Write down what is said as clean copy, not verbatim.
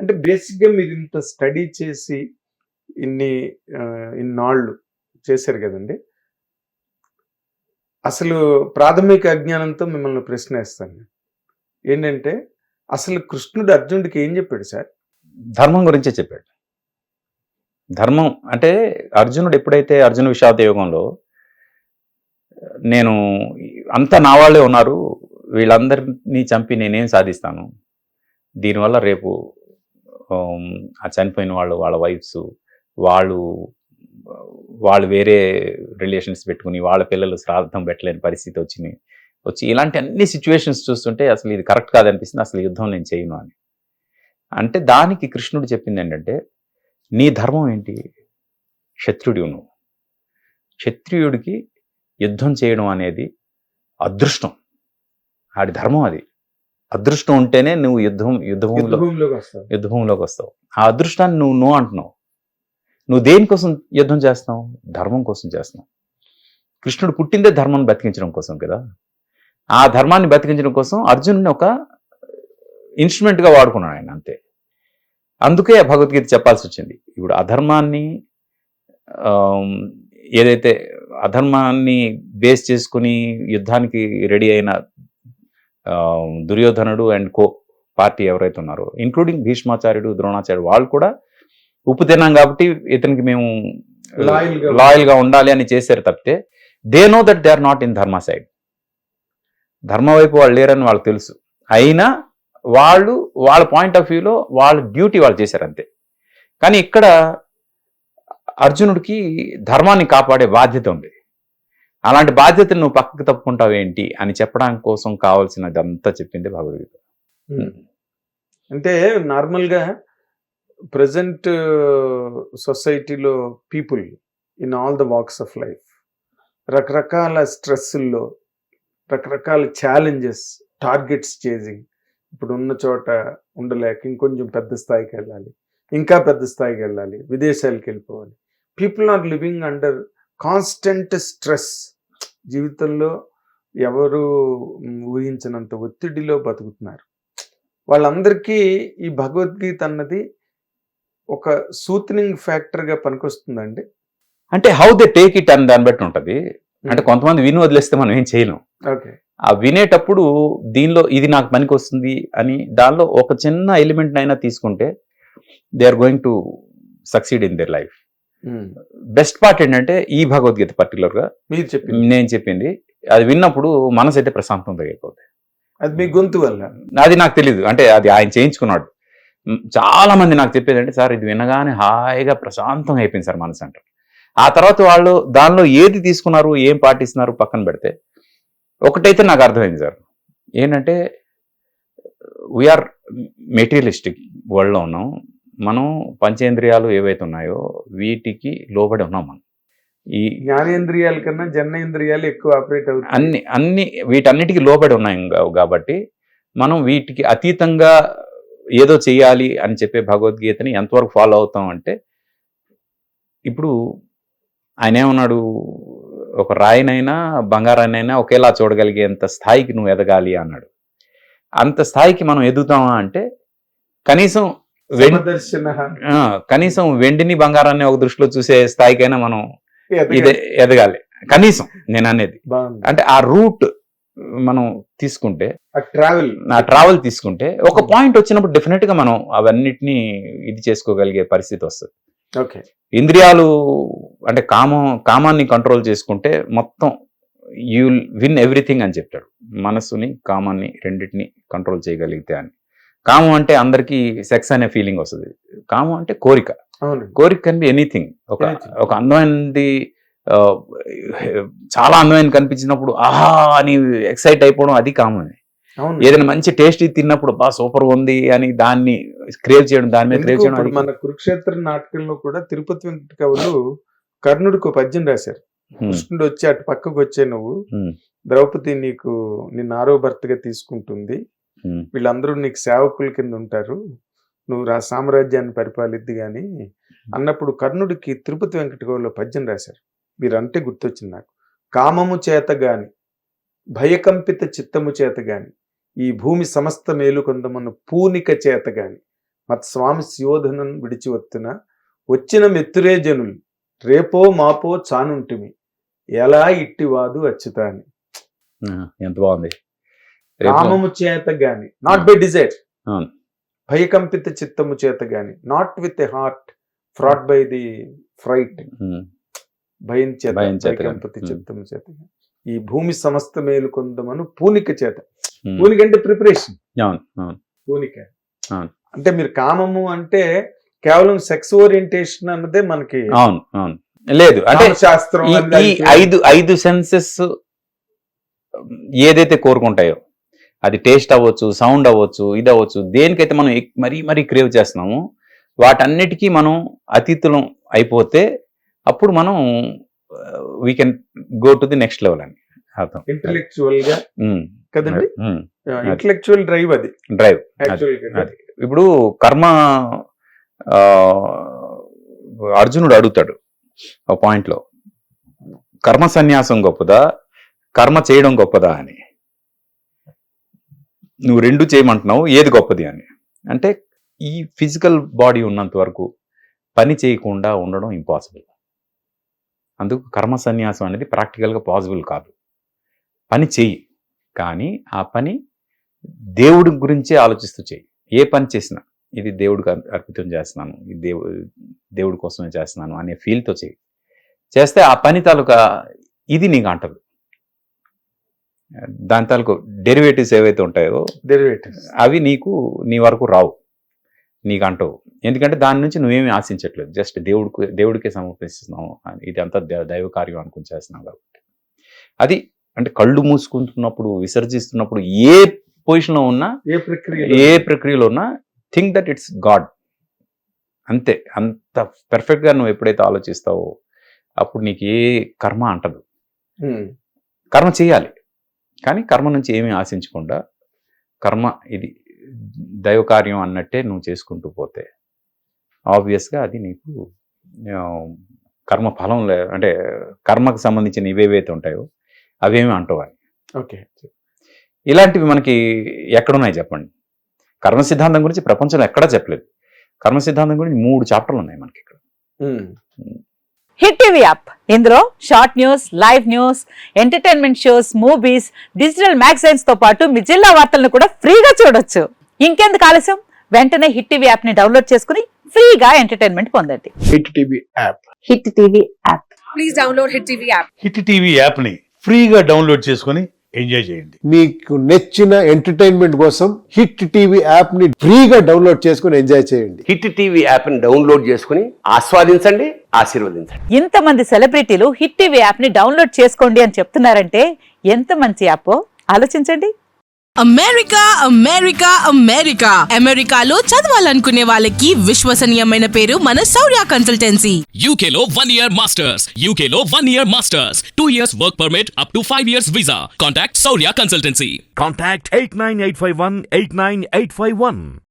అంటే బేసిక్‌గా మీరు ఇంత స్టడీ చేసి ఇన్ని ఇన్నాళ్ళు చేశారు గదండీ! అసలు ప్రాథమిక అజ్ఞానంతో మిమ్మల్ని ప్రశ్నేస్తాను నేను. ఏంటంటే అసలు కృష్ణుడు అర్జునుడికి ఏం జెప్పాడు సార్? ధర్మం గురించే చెప్పాడు. ధర్మం అంటే అర్జునుడు ఎప్పుడైతే అర్జున విషాద యుగంలో నేను అంతా నా వాళ్ళే ఉన్నారు, వీళ్ళందరినీ చంపి నేనేం సాధిస్తాను, దీనివల్ల రేపు ఆ చనిపోయిన వాళ్ళు వాళ్ళ వైఫ్స్ వాళ్ళు వాళ్ళు వేరే రిలేషన్స్ పెట్టుకుని వాళ్ళ పిల్లలు శ్రాద్ధం పెట్టలేని పరిస్థితి వచ్చి ఇలాంటి అన్ని సిచ్యువేషన్స్ చూస్తుంటే అసలు ఇది కరెక్ట్ కాదనిపిస్తుంది, అసలు యుద్ధం నేను చేయను అని. అంటే దానికి కృష్ణుడు చెప్పింది ఏంటంటే, నీ ధర్మం ఏంటి? క్షత్రియుడు నువ్వు. క్షత్రియుడికి యుద్ధం చేయడం అనేది అదృష్టం, ఆడి ధర్మం అది. అదృష్టం ఉంటేనే నువ్వు యుద్ధభూమిలోకి వస్తావు. ఆ అదృష్టాన్ని నువ్వు అంటున్నావు. నువ్వు దేనికోసం యుద్ధం చేస్తున్నావు? ధర్మం కోసం చేస్తున్నావు. కృష్ణుడు పుట్టిందే ధర్మాన్ని బతికించడం కోసం కదా. ఆ ధర్మాన్ని బతికించడం కోసం అర్జునుడిని ఒక ఇన్స్ట్రుమెంట్గా వాడుకున్నాడు ఆయన, అంతే. అందుకే భగవద్గీత చెప్పాల్సి వచ్చింది. ఇప్పుడు అధర్మాన్ని ఏదైతే అధర్మాన్ని బేస్ చేసుకుని యుద్ధానికి రెడీ అయిన దుర్యోధనుడు అండ్ కో పార్టీ ఎవరైతే ఉన్నారో, ఇంక్లూడింగ్ భీష్మాచార్యుడు, ద్రోణాచార్యుడు, వాళ్ళు కూడా ఉప్పు తిన్నాం కాబట్టి ఇతనికి మేము లాయల్గా ఉండాలి అని చేశారు తప్పితే they know that they are not in dharma side. ధర్మ వైపు వాళ్ళు లేరని వాళ్ళకి తెలుసు. అయినా వాళ్ళు వాళ్ళ పాయింట్ ఆఫ్ వ్యూలో వాళ్ళ డ్యూటీ వాళ్ళు చేశారు అంతే. కానీ ఇక్కడ అర్జునుడికి ధర్మాన్ని కాపాడే బాధ్యత ఉంది. అలాంటి బాధ్యతను నువ్వు పక్కకు తప్పుకుంటావేంటి అని చెప్పడానికి కోసం కావాల్సినదంతా చెప్పింది భగవద్గీత. అంటే నార్మల్గా ప్రజెంట్ సొసైటీలో people in all the walks of life రకరకాల స్ట్రెస్సుల్లో, రకరకాల ఛాలెంజెస్, టార్గెట్స్ చేసింగ్, ఇప్పుడు ఉన్న చోట ఉండలేక ఇంకొంచెం పెద్ద స్థాయికి వెళ్ళాలి, ఇంకా పెద్ద స్థాయికి వెళ్ళాలి, విదేశాలకు వెళ్ళిపోవాలి. People are living under constant stress. జీవితంలో ఎవరు ఊహించినంత ఒత్తిడిలో బతుకుతున్నారు. వాళ్ళందరికీ ఈ భగవద్గీత అన్నది ఒక సూత్నింగ్ ఫ్యాక్టర్గా పనికొస్తుందండి. అంటే హౌ దే టేక్ ఇట్ అని దాన్ని బట్టి ఉంటుంది. అంటే కొంతమంది విని వదిలేస్తే మనం ఏం చేయలేం. ఓకే, ఆ వినేటప్పుడు దీనిలో ఇది నాకు పనికి వస్తుంది అని దానిలో ఒక చిన్న ఎలిమెంట్ అయినా తీసుకుంటే they are going to succeed in their life. Best part ఏంటంటే ఈ భగవద్గీత పర్టికులర్గా మీరు చెప్పింది, నేను చెప్పింది అది విన్నప్పుడు మనసు అయితే ప్రశాంతంగా అయిపోతుంది. అది మీ గొంతు వల్ల. అది నాకు తెలియదు, అంటే అది ఆయన చేయించుకున్నాడు. చాలా మంది నాకు చెప్పేదంటే, సార్ ఇది వినగానే హాయిగా ప్రశాంతంగా అయిపోయింది సార్ మనసు అంటారు. ఆ తర్వాత వాళ్ళు దానిలో ఏది తీసుకున్నారు, ఏం పాటిస్తున్నారు పక్కన పెడితే ఒకటైతే నాకు అర్థమైంది సార్, ఏంటంటే వీఆర్ మెటీరియలిస్టిక్ వరల్డ్లో ఉన్నాం మనం. పంచేంద్రియాలు ఏవైతే ఉన్నాయో వీటికి లోబడి ఉన్నాం మనం. ఈ జ్ఞానేంద్రియాల కన్నా జన్నేంద్రియాలు ఎక్కువ ఆపరేట్ అవుతాయి. అన్ని వీటన్నిటికీ లోబడి ఉన్నాయి కాబట్టి మనం వీటికి అతీతంగా ఏదో చెయ్యాలి అని చెప్పే భగవద్గీతని ఎంతవరకు ఫాలో అవుతాం అంటే, ఇప్పుడు ఆయన ఏమన్నాడు, ఒక రాయినైనా బంగారాన్నైనా ఒకేలా చూడగలిగేంత స్థాయికి నువ్వు ఎదగాలి అన్నాడు. అంత స్థాయికి మనం ఎదుగుతామా అంటే కనీసం వెండిని బంగారాన్ని ఒక దృష్టిలో చూసే స్థాయికైనా మనం ఎదగాలి కనీసం. నేను అనేది అంటే ఆ రూట్ మనం తీసుకుంటే, ట్రావెల్ తీసుకుంటే ఒక పాయింట్ వచ్చినప్పుడు డెఫినెట్ గా మనం అవన్నిటినీ ఇది చేసుకోగలిగే పరిస్థితి వస్తుంది. ఓకే, ఇంద్రియాలు అంటే కామాన్ని కంట్రోల్ చేసుకుంటే మొత్తం యూ విన్ ఎవ్రీథింగ్ అని చెప్తాడు. మనస్సుని కామాన్ని రెండింటిని కంట్రోల్ చేయగలిగితే అని. కామం అంటే అందరికీ సెక్స్ అనే ఫీలింగ్ వస్తుంది. కామం అంటే కోరిక. కోరిక కెన్ బి ఎనీథింగ్. ఒక అందమైనది చాలా అందమైన కనిపించినప్పుడు ఆహా అని ఎక్సైట్ అయిపోవడం, అది కామన్. ఏదైనా మంచి టేస్ట్ తిన్నప్పుడు బా సూపర్ ఉంది అని దాన్ని క్రేవ్ చేయడం, దాని మీద క్రేవ్ చేయడం. మన కురుక్షేత్ర నాటకంలో కూడా తిరుపతి వెంకట కవులు కర్ణుడికి పద్యం రాశారు. కృష్ణుడు వచ్చి అటు పక్కకు వచ్చే, నువ్వు ద్రౌపది నిన్ను ఆరో భర్తగా తీసుకుంటుంది, వీళ్ళందరూ నీకు సేవకుల కింద ఉంటారు, నువ్వు సామ్రాజ్యాన్ని పరిపాలిద్ది గాని అన్నప్పుడు కర్ణుడికి తిరుపతి వెంకట కవులో పద్యం రాశారు. మీరంటే గుర్తొచ్చింది నాకు. కామము చేత గాని భయకంపిత చిత్తము చేత గాని ఈ భూమి సమస్త మేలు కొందమన్న పూనిక చేత గాని మత్స్వామి శివోధనం విడిచి వచ్చిన మెత్తురే జనులు రేపో మాపో చానుంటిమి ఎలా ఇట్టివాదు అచ్యుత అని. ఎంత బాగుంది. కామము చేత గాని, నాట్ బై డిజైర్, అవును. భయకంపిత చిత్తము చేత గాని, not with a heart fraught by the fright, భయం చేత, భయకంపిత చిత్తము చేత గాని, ఈ భూమి సమస్త మేలు కొందమను పూనిక చేత. పూనిక అంటే ప్రిపరేషన్, పూనిక అంటే మీరు కామము అంటే కేవలం సెక్స్ ఓరియంటేషన్ అన్నదే మనకి అవును అవును లేదు అంటే శాస్త్రం. ఈ ఐదు సెన్సెస్ ఏదైతే కోరుకుంటాయో, అది టేస్ట్ అవ్వచ్చు, సౌండ్ అవ్వచ్చు, ఇది అవ్వచ్చు, దేనికైతే మనం మరీ క్రేవ్ చేస్తున్నామో వాటన్నిటికీ మనం అతీతులం అయిపోతే అప్పుడు మనం we can go to the next level అని అర్థం. ఇంటెలెక్చువల్ గా కదండి, ఇంటెలెక్చువల్ డ్రైవ్ అది. ఇప్పుడు కర్మ అర్జునుడు అడుగుతాడు ఒక పాయింట్ లో, కర్మ సన్యాసం గొప్పదా, కర్మ చేయడం గొప్పదా అని. నువ్వు రెండు చేయమంటున్నావు, ఏది గొప్పది అని. అంటే ఈ ఫిజికల్ బాడీ ఉన్నంత వరకు పని చేయకుండా ఉండడం ఇంపాసిబుల్. అందుకు కర్మ సన్యాసం అనేది ప్రాక్టికల్గా పాసిబుల్ కాదు. పని చెయ్యి, కానీ ఆ పని దేవుడి గురించే ఆలోచిస్తూ చెయ్యి. ఏ పని చేసినా ఇది దేవుడికి అర్పితం చేస్తున్నాను, ఇది దేవుడి కోసమే చేస్తున్నాను అనే ఫీల్తో చెయ్యి. చేస్తే ఆ పని తాలూకా ఇది నీకు అంటదు. దాని తాలూకు డెరివేటివ్స్ ఏవైతే ఉంటాయో అవి నీ వరకు రావు, నీకు అంటవు. ఎందుకంటే దాని నుంచి నువ్వేమీ ఆశించట్లేదు, జస్ట్ దేవుడికే సమర్పిస్తున్నావు. ఇది అంతా దైవ కార్యం అనుకుని చేస్తున్నావు కాబట్టి. అది అంటే కళ్ళు మూసుకుంటున్నప్పుడు, విసర్జిస్తున్నప్పుడు, ఏ పొజిషన్లో ఉన్నా, ఏ ప్రక్రియలో ఉన్నా, థింక్ దట్ ఇట్స్ గాడ్. అంతే. అంత పెర్ఫెక్ట్గా నువ్వు ఎప్పుడైతే ఆలోచిస్తావో అప్పుడు నీకు ఏ కర్మ అంటదు. కర్మ చేయాలి, కానీ కర్మ నుంచి ఏమీ ఆశించకుండా కర్మ ఇది దైవ కార్యం అన్నట్టే నువ్వు చేసుకుంటూ పోతే ఆబ్వియస్గా అది నీకు కర్మ ఫలం అంటే కర్మకు సంబంధించిన ఇవేవైతే ఉంటాయో అవేమి అంటవాలి. ఓకే, ఇలాంటివి మనకి ఎక్కడున్నాయి చెప్పండి? కర్మ సిద్ధాంతం గురించి ప్రపంచంలో ఎక్కడా చెప్పలేదు. కర్మ సిద్ధాంతం గురించి 3 చాప్టర్లు ఉన్నాయి మనకి ఇక్కడ. హిట్ టీవీ యాప్, ఇందులో short news, live news, entertainment shows, movies, digital magazines తో పాటు మీ జిల్లా వార్తలను కూడా ఫ్రీగా చూడొచ్చు. ఇంకెందుకు ఆలస్యం, వెంటనే హిట్ టీవీ యాప్ ని డౌన్లోడ్ చేసుకుని ఫ్రీగా ఎంటర్టైన్మెంట్ పొందండి. Hit TV app, hit TV app, please download hit TV app. Hit TV app ని ఫ్రీగా డౌన్లోడ్ చేసుకొని ఎంజాయ్ చేయండి. మీకు నచ్చిన ఎంటర్టైన్మెంట్ కోసం హిట్ టీవీ యాప్ ని ఫ్రీగా డౌన్లోడ్ చేసుకుని ఎంజాయ్ చేయండి. హిట్ టీవీ యాప్ ని డౌన్లోడ్ చేసుకుని ఆస్వాదించండి, ఆశీర్వదించండి. ఇంతమంది సెలబ్రిటీలు హిట్ టీవీ యాప్ ని డౌన్లోడ్ చేసుకోండి అని చెప్తున్నారంటే ఎంత మంచి యాప్ ఆలోచించండి. అమెరికా అమెరికా అమెరికా అమెరికాలో చదవాలనుకునే వాళ్ళకి విశ్వసనీయమైన పేరు మన శౌర్య కన్సల్టెన్సీ. UK లో 1 year masters, UK లో 1 year masters, 2 years work permit up to 5 years visa. Contact Saurya Consultancy. Contact 89851 89851.